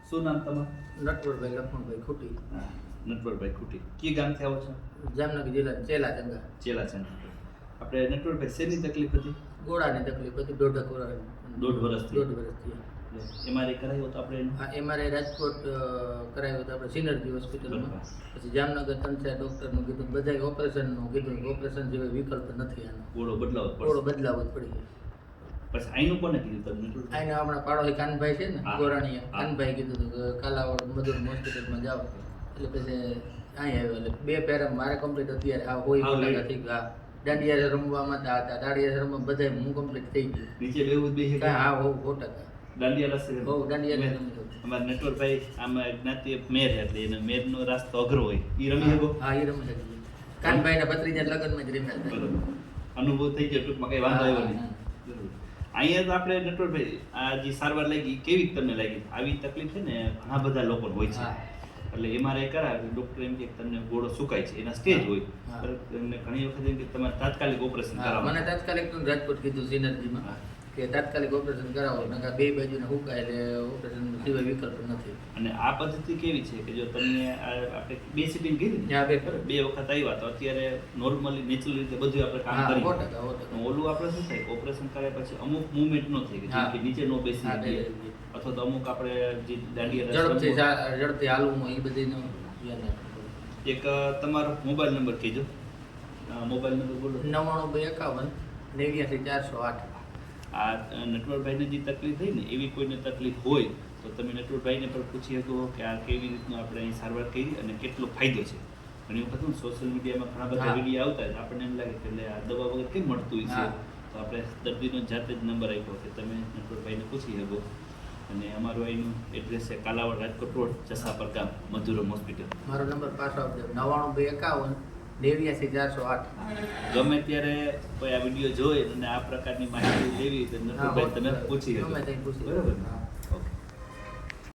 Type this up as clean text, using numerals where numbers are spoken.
શું નામ તમારું? નટવરભાઈ લખમણભાઈ ખૂટી, નટવરભાઈ ખૂટી. કી ગામથી આવો છો? જામનગર જિલ્લા ચેલાચંગા. ચેલાચંદ. આપણે નટવરભાઈ શેની તકલીફ હતી? ગોળાની તકલીફ હતી, દોઢ વર્ષથી. એમઆરઆઈ કરાવ્યો તો આપણે હા, એમઆરઆઈ રાજકોટ કરાવ્યો હતો આપણે સિનર્જી હોસ્પિટલમાં. પછી જામનગર 3-4 ડૉક્ટરનું કીધું, બધાય ઓપરેશનનું કીધું. ઓપરેશન જેવો વિકલ્પ નથી આનો. ગોળો બદલાવો ગોળો બદલાવો જ પડી. પછી આઈનું કોને કીધું તમને? આને આપણા પાડોશી કાનભાઈ છે ને, હા. ગોરાણીયા, હા. કાનભાઈ કીધું હતું કે કાલાવાડ મધુર હોસ્પિટલમાં જાઓ. એટલે પછી અહીં આવ્યો. એટલે 2 પેરા મારે કમ્પ્લીટ અત્યારે આ હોય હા, ટકા થઈ ગયા. દાંડિયા રમવામાં હતા, દાંડિયા રમવા બધાય હું કમ્પ્લીટ થઈ ગયું. નીચે બેહું જ બેહી કાંઈ હા, હો 100%. દાંડિયા રસ્તે બહુ દાંડિયા રમી લઉં. અમારા નટવરભાઈ આમાં જ્ઞાતિ મેર એટલે એને મેરનો રાસ્તો અઘરો હોય ઈ રમી શકો. હા, એ રમી શકીએ. કાનભાઈના ભત્રીજા લગ્નમાં જ રમ્યા હતા. બરોબર. અનુભવ થઈ ગયો ટૂંકમાં કઈ વાંધો આવ્યો નહીં. બરોબર. અહીંયા તો આપણે નટવરભાઈ આ જે સારવાર લાગી કેવી તમને લાગી? આવી તકલીફ છે ને ઘણા બધા લોકોને હોય છે. હા. એટલે એમઆરઆઈ કરાવે ડોક્ટર એમ કે તમને ગોળો સુકાય છે એના સ્ટેજ હોય. હા. બરાબર. એમને ઘણી વખત એમ કે તમારે તાત્કાલિક ઓપરેશન હા, કરાવવાનું. મને તાત્કાલિક તો રાજકોટ કીધું સિનર્જીમાં હા. કે તાત્કાલિક ઓપરેશન કરાવો, નકર 2 બાજુને હુકાય એટલે ઓપરેશન સિવાય વિકલ્પ નથી. અને આ પદ્ધતિ કેવી છે કે જો તમને આપણે 2 સિટિંગ કરી ને ત્યાં 2 બે વખત આવ્યા તો અત્યારે નોર્મલી નેચરલ રીતે બધું આપણે કામ હા, કરીએ. 100%. ઓલું આપણે શું થાય ઓપરેશન કર્યા પછી અમુક મૂવમેન્ટ ન થઈ હા. કે નીચે નો બેસી હા, શકીએ. બેસી. અથવા તો અમુક આપણે જે દાંડિયા ઝડપથી રમવા- ઝડપથી હાલવું એ બધીનું ધ્યાન રાખવું. એક તમારો મોબાઈલ નંબર કહેજો. મોબાઈલ નંબર બોલો. 9951 89408. આ નટવરભાઈને જે તકલીફ થઈ ને એવી કોઈને તકલીફ હોય તો તમે નટવરભાઈને પણ પૂછી શકો કે આ કેવી રીતનું આપણે અહીં સારવાર કરી અને કેટલો ફાયદો છે. ઘણી વખત હું સોશિયલ મીડિયામાં ઘણા બધા હા. વિડીયો આવતા હોય આપણને એમ લાગે કે એટલે આ દવા વગર કેમ મળતું હોય છે. હા. તો આપણે દર્દીનો જાતે જ નંબર આપ્યો કે તમે નટવરભાઈને પૂછી શકો. અને અમારું અહીંનું એડ્રેસ છે કાલાવાડ રાજકોટ રોડ જસાપર ગામ મધુરમ હોસ્પિટલ. મારો નંબર પાછો આપજો 9951 89408. ગમે ત્યારે કોઈ આ વિડીયો જોઈ અને આ પ્રકારની માહિતી લેવી તો નટવરભાઈ તમે પૂછી શકો. ગમે તે પૂછી. બરાબર ને? હા. ઓકે.